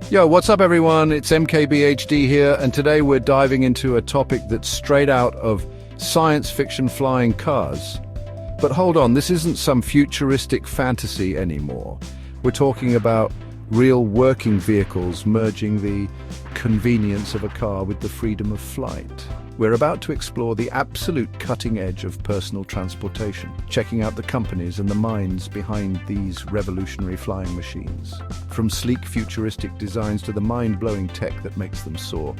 Yo, what's up everyone? It's MKBHD here, and today we're diving into a topic that's straight out of science fiction flying cars. But hold on, this isn't some futuristic fantasy anymore. We're talking about real working vehicles merging the convenience of a car with the freedom of flight. We're about to explore the absolute cutting edge of personal transportation, checking out the companies and the minds behind these revolutionary flying machines. From sleek futuristic designs to the mind-blowing tech that makes them soar,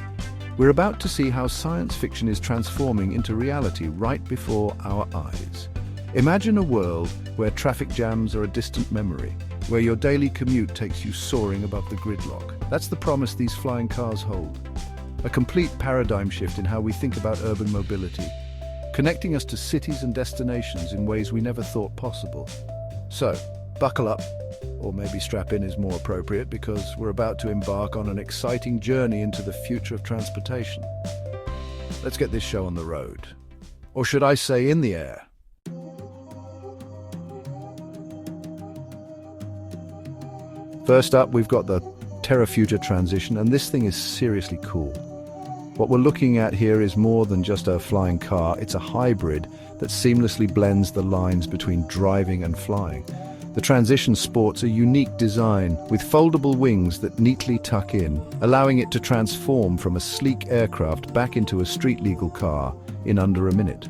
we're about to see how science fiction is transforming into reality right before our eyes. Imagine a world where traffic jams are a distant memory, where your daily commute takes you soaring above the gridlock. That's the promise these flying cars hold. A complete paradigm shift in how we think about urban mobility, connecting us to cities and destinations in ways we never thought possible. So, buckle up, or maybe strap in is more appropriate, because we're about to embark on an exciting journey into the future of transportation. Let's get this show on the road. Or should I say in the air? First up, we've got the Terrafuture transition, and this thing is seriously cool. What we're looking at here is more than just a flying car, it's a hybrid that seamlessly blends the lines between driving and flying. The transition sports a unique design with foldable wings that neatly tuck in, allowing it to transform from a sleek aircraft back into a street-legal car in under a minute.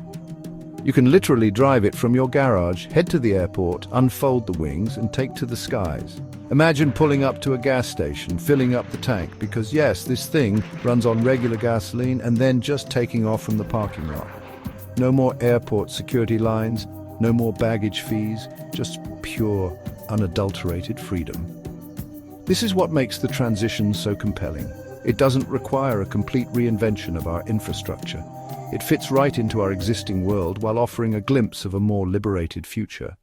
You can literally drive it from your garage, head to the airport, unfold the wings, and take to the skies. Imagine pulling up to a gas station, filling up the tank, because yes, this thing runs on regular gasoline, and then just taking off from the parking lot. No more airport security lines, no more baggage fees, just pure, unadulterated freedom. This is what makes the transition so compelling. It doesn't require a complete reinvention of our infrastructure. It fits right into our existing world while offering a glimpse of a more liberated future.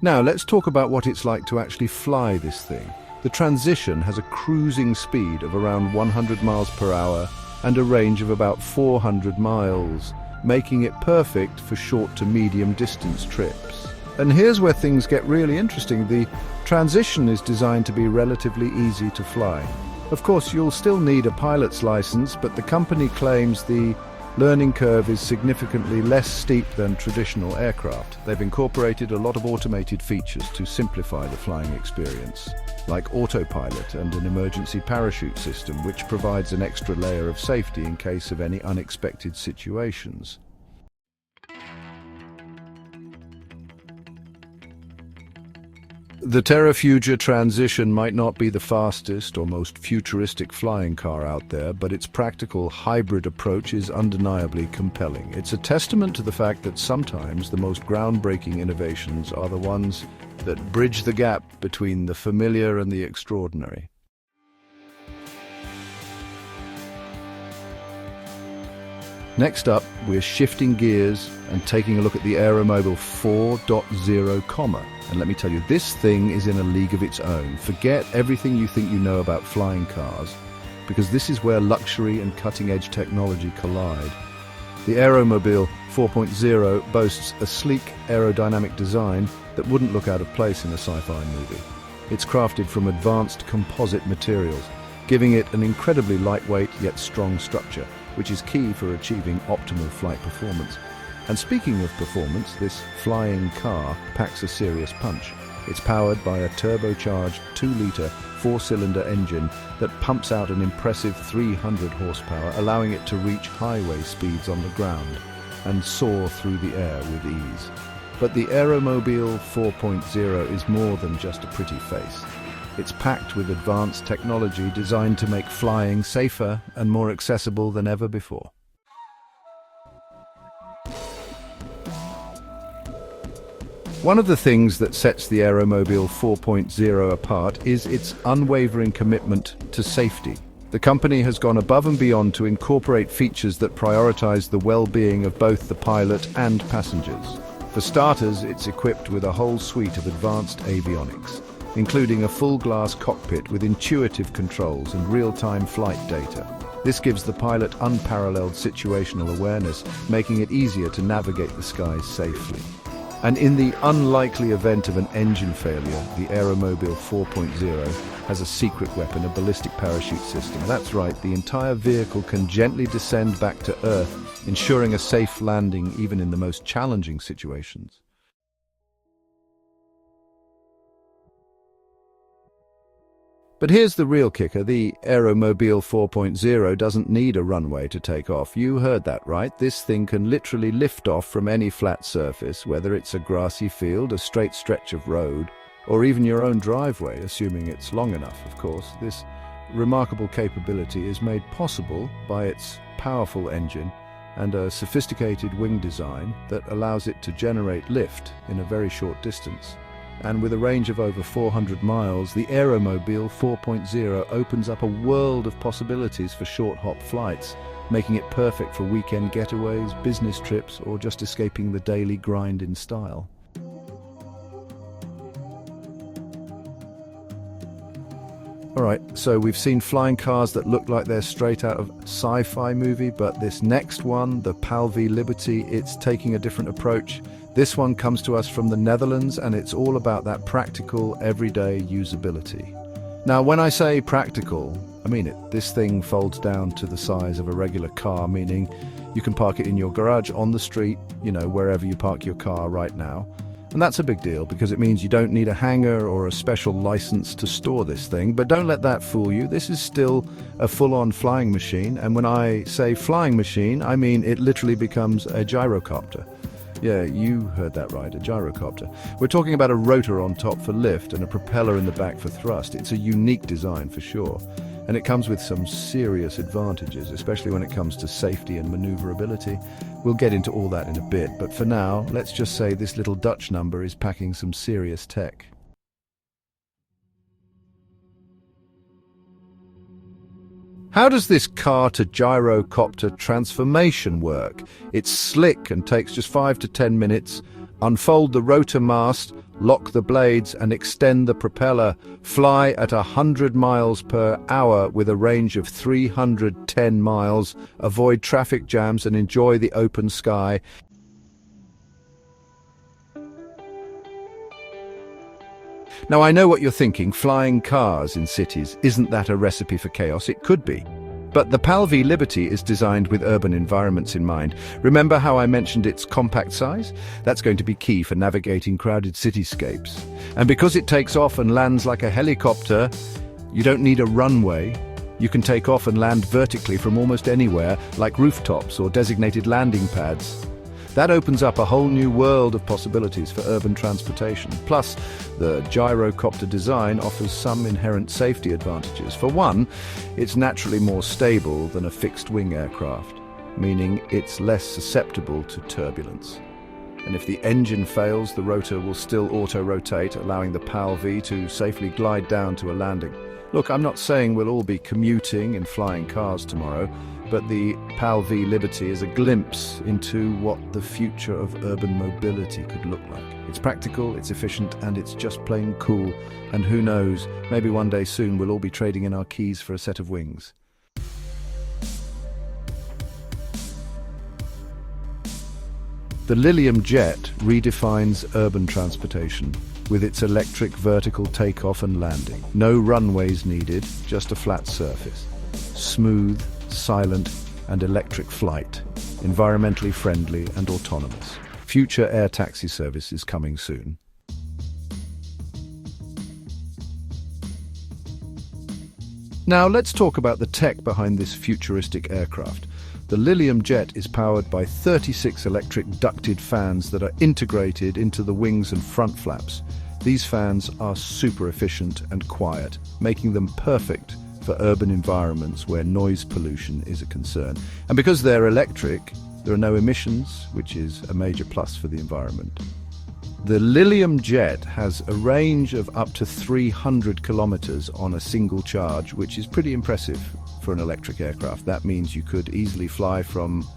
Now, let's talk about what it's like to actually fly this thing. The transition has a cruising speed of around 100 miles per hour and a range of about 400 miles, making it perfect for short to medium distance trips. And here's where things get really interesting. The transition is designed to be relatively easy to fly. Of course, you'll still need a pilot's license, but the company claims the learning curve is significantly less steep than traditional aircraft. They've incorporated a lot of automated features to simplify the flying experience, like autopilot and an emergency parachute system, which provides an extra layer of safety in case of any unexpected situations. The Terrafuture transition might not be the fastest or most futuristic flying car out there, but its practical hybrid approach is undeniably compelling. It's a testament to the fact that sometimes the most groundbreaking innovations are the ones that bridge the gap between the familiar and the extraordinary. Next up, we're shifting gears and taking a look at the Aeromobile 4.0, and let me tell you, this thing is in a league of its own. Forget everything you think you know about flying cars, because this is where luxury and cutting-edge technology collide. The Aeromobile 4.0 boasts a sleek aerodynamic design that wouldn't look out of place in a sci-fi movie. It's crafted from advanced composite materials, giving it an incredibly lightweight yet strong structure, which is key for achieving optimal flight performance. And speaking of performance, this flying car packs a serious punch. It's powered by a turbocharged 2-litre 4-cylinder engine that pumps out an impressive 300 horsepower, allowing it to reach highway speeds on the ground and soar through the air with ease. But the Aeromobile 4.0 is more than just a pretty face. It's packed with advanced technology designed to make flying safer and more accessible than ever before. One of the things that sets the Aeromobile 4.0 apart is its unwavering commitment to safety. The company has gone above and beyond to incorporate features that prioritize the well-being of both the pilot and passengers. For starters, it's equipped with a whole suite of advanced avionics, including a full-glass cockpit with intuitive controls and real-time flight data. This gives the pilot unparalleled situational awareness, making it easier to navigate the skies safely. And in the unlikely event of an engine failure, the Aeromobile 4.0 has a secret weapon, a ballistic parachute system. That's right, the entire vehicle can gently descend back to Earth, ensuring a safe landing even in the most challenging situations. But here's the real kicker. The Aeromobile 4.0 doesn't need a runway to take off. You heard that right. This thing can literally lift off from any flat surface, whether it's a grassy field, a straight stretch of road, or even your own driveway, assuming it's long enough, of course. This remarkable capability is made possible by its powerful engine and a sophisticated wing design that allows it to generate lift in a very short distance. And with a range of over 400 miles, the Aeromobile 4.0 opens up a world of possibilities for short-hop flights, making it perfect for weekend getaways, business trips, or just escaping the daily grind in style. Alright, so we've seen flying cars that look like they're straight out of a sci-fi movie, but this next one, the PAL-V Liberty, it's taking a different approach. This one comes to us from the Netherlands, and it's all about that practical, everyday usability. Now, when I say practical, I mean it. This thing folds down to the size of a regular car, meaning you can park it in your garage, on the street, wherever you park your car right now. And that's a big deal because it means you don't need a hangar or a special license to store this thing. But don't let that fool you. This is still a full-on flying machine. And when I say flying machine, I mean it literally becomes a gyrocopter. Yeah, you heard that right, a gyrocopter. We're talking about a rotor on top for lift and a propeller in the back for thrust. It's a unique design for sure. And it comes with some serious advantages, especially when it comes to safety and maneuverability. We'll get into all that in a bit, but for now, let's just say this little Dutch number is packing some serious tech. How does this car-to-gyrocopter transformation work? It's slick and takes just 5 to 10 minutes. Unfold the rotor mast, lock the blades and extend the propeller. Fly at 100 miles per hour with a range of 310 miles. Avoid traffic jams and enjoy the open sky. Now, I know what you're thinking, flying cars in cities, isn't that a recipe for chaos? It could be. But the PAL-V Liberty is designed with urban environments in mind. Remember how I mentioned its compact size? That's going to be key for navigating crowded cityscapes. And because it takes off and lands like a helicopter, you don't need a runway. You can take off and land vertically from almost anywhere, like rooftops or designated landing pads. That opens up a whole new world of possibilities for urban transportation. Plus, the gyrocopter design offers some inherent safety advantages. For one, it's naturally more stable than a fixed-wing aircraft, meaning it's less susceptible to turbulence. And if the engine fails, the rotor will still auto-rotate, allowing the PAL-V to safely glide down to a landing. Look, I'm not saying we'll all be commuting in flying cars tomorrow, but the PAL-V Liberty is a glimpse into what the future of urban mobility could look like. It's practical, it's efficient, and it's just plain cool. And who knows, maybe one day soon we'll all be trading in our keys for a set of wings. The Lilium Jet redefines urban transportation with its electric vertical takeoff and landing. No runways needed, just a flat surface. Smooth, silent, and electric flight, environmentally friendly and autonomous. Future air taxi service is coming soon. Now let's talk about the tech behind this futuristic aircraft. The Lilium Jet is powered by 36 electric ducted fans that are integrated into the wings and front flaps. These fans are super efficient and quiet, making them perfect for urban environments where noise pollution is a concern. And because they're electric, there are no emissions, which is a major plus for the environment. The Lilium Jet has a range of up to 300 kilometers on a single charge, which is pretty impressive for an electric aircraft. That means you could easily fly from,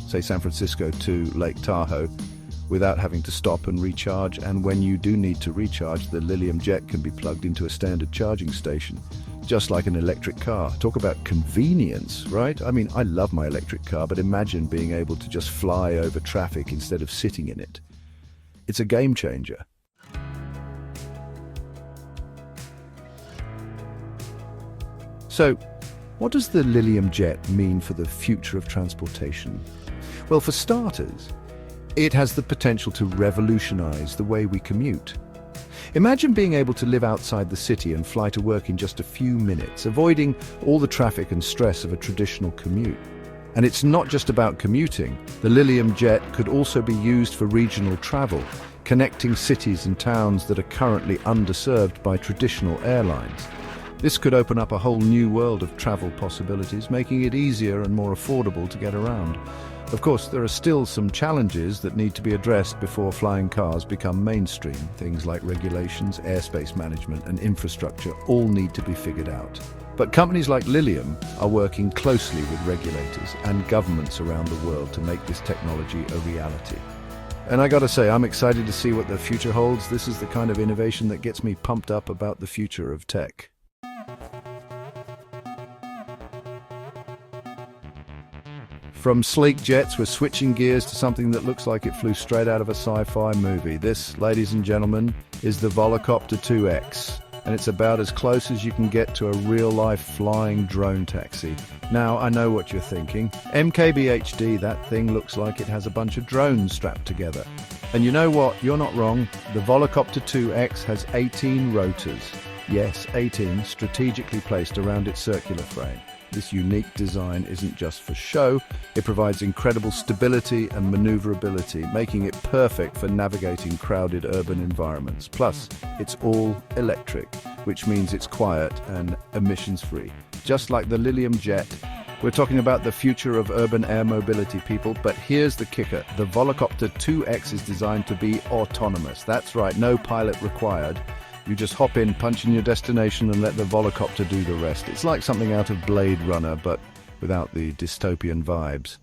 say, San Francisco to Lake Tahoe without having to stop and recharge. And when you do need to recharge, the Lilium Jet can be plugged into a standard charging station, just like an electric car. Talk about convenience, right? I mean, I love my electric car, but imagine being able to just fly over traffic instead of sitting in it. It's a game changer. So, what does the Lilium jet mean for the future of transportation? Well, for starters, it has the potential to revolutionize the way we commute. Imagine being able to live outside the city and fly to work in just a few minutes, avoiding all the traffic and stress of a traditional commute. And it's not just about commuting. The Lilium jet could also be used for regional travel, connecting cities and towns that are currently underserved by traditional airlines. This could open up a whole new world of travel possibilities, making it easier and more affordable to get around. Of course, there are still some challenges that need to be addressed before flying cars become mainstream. Things like regulations, airspace management, and infrastructure all need to be figured out. But companies like Lilium are working closely with regulators and governments around the world to make this technology a reality. And I gotta say, I'm excited to see what the future holds. This is the kind of innovation that gets me pumped up about the future of tech. From sleek jets, we're switching gears to something that looks like it flew straight out of a sci-fi movie. This, ladies and gentlemen, is the Volocopter 2X, and it's about as close as you can get to a real-life flying drone taxi. Now, I know what you're thinking. MKBHD, that thing looks like it has a bunch of drones strapped together. And you know what? You're not wrong. The Volocopter 2X has 18 rotors. Yes, 18, strategically placed around its circular frame. This unique design isn't just for show, it provides incredible stability and maneuverability, making it perfect for navigating crowded urban environments. Plus, it's all electric, which means it's quiet and emissions-free. Just like the Lilium jet, we're talking about the future of urban air mobility, people, but here's the kicker. The Volocopter 2X is designed to be autonomous. That's right, no pilot required. You just hop in, punch in your destination, and let the Volocopter do the rest. It's like something out of Blade Runner, but without the dystopian vibes.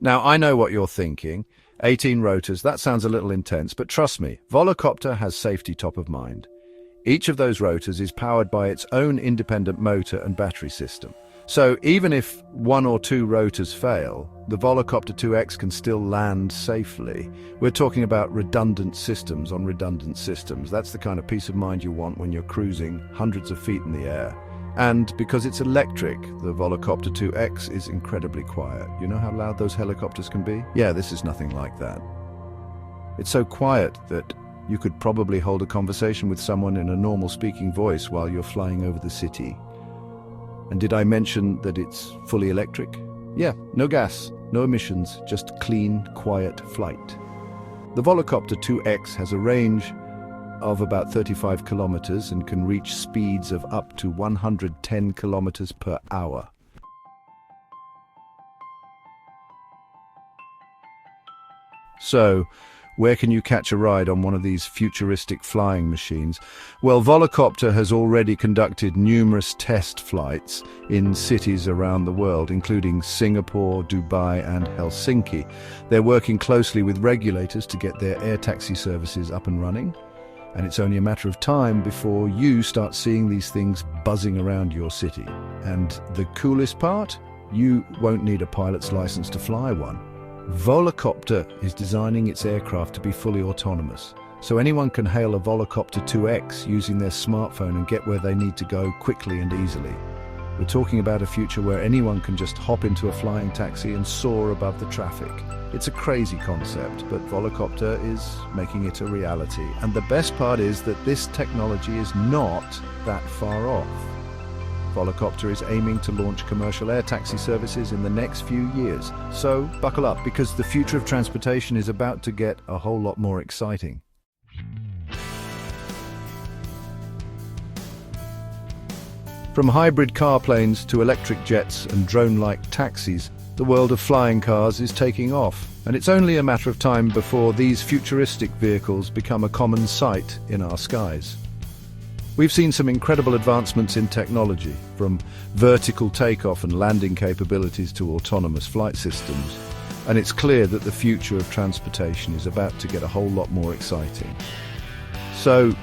Now, I know what you're thinking. 18 rotors, that sounds a little intense, but trust me, Volocopter has safety top of mind. Each of those rotors is powered by its own independent motor and battery system. So even if one or two rotors fail, the Volocopter 2X can still land safely. We're talking about redundant systems on redundant systems. That's the kind of peace of mind you want when you're cruising hundreds of feet in the air. And because it's electric, the Volocopter 2X is incredibly quiet. You know how loud those helicopters can be? Yeah, this is nothing like that. It's so quiet that you could probably hold a conversation with someone in a normal speaking voice while you're flying over the city. And did I mention that it's fully electric? Yeah, no gas, no emissions, just clean, quiet flight. The Volocopter 2X has a range of about 35 kilometers and can reach speeds of up to 110 kilometers per hour. So, where can you catch a ride on one of these futuristic flying machines? Well, Volocopter has already conducted numerous test flights in cities around the world, including Singapore, Dubai, and Helsinki. They're working closely with regulators to get their air taxi services up and running. And it's only a matter of time before you start seeing these things buzzing around your city. And the coolest part? You won't need a pilot's license to fly one. Volocopter is designing its aircraft to be fully autonomous, so anyone can hail a Volocopter 2X using their smartphone and get where they need to go quickly and easily. We're talking about a future where anyone can just hop into a flying taxi and soar above the traffic. It's a crazy concept, but Volocopter is making it a reality. And the best part is that this technology is not that far off. Volocopter is aiming to launch commercial air taxi services in the next few years. So buckle up, because the future of transportation is about to get a whole lot more exciting. From hybrid car planes to electric jets and drone-like taxis, the world of flying cars is taking off. And it's only a matter of time before these futuristic vehicles become a common sight in our skies. We've seen some incredible advancements in technology, from vertical takeoff and landing capabilities to autonomous flight systems, and it's clear that the future of transportation is about to get a whole lot more exciting. So,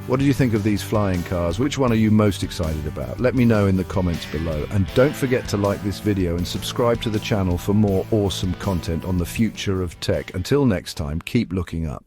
What did you think of these flying cars? Which one are you most excited about? Let me know in the comments below. And don't forget to like this video and subscribe to the channel for more awesome content on the future of tech. Until next time, keep looking up.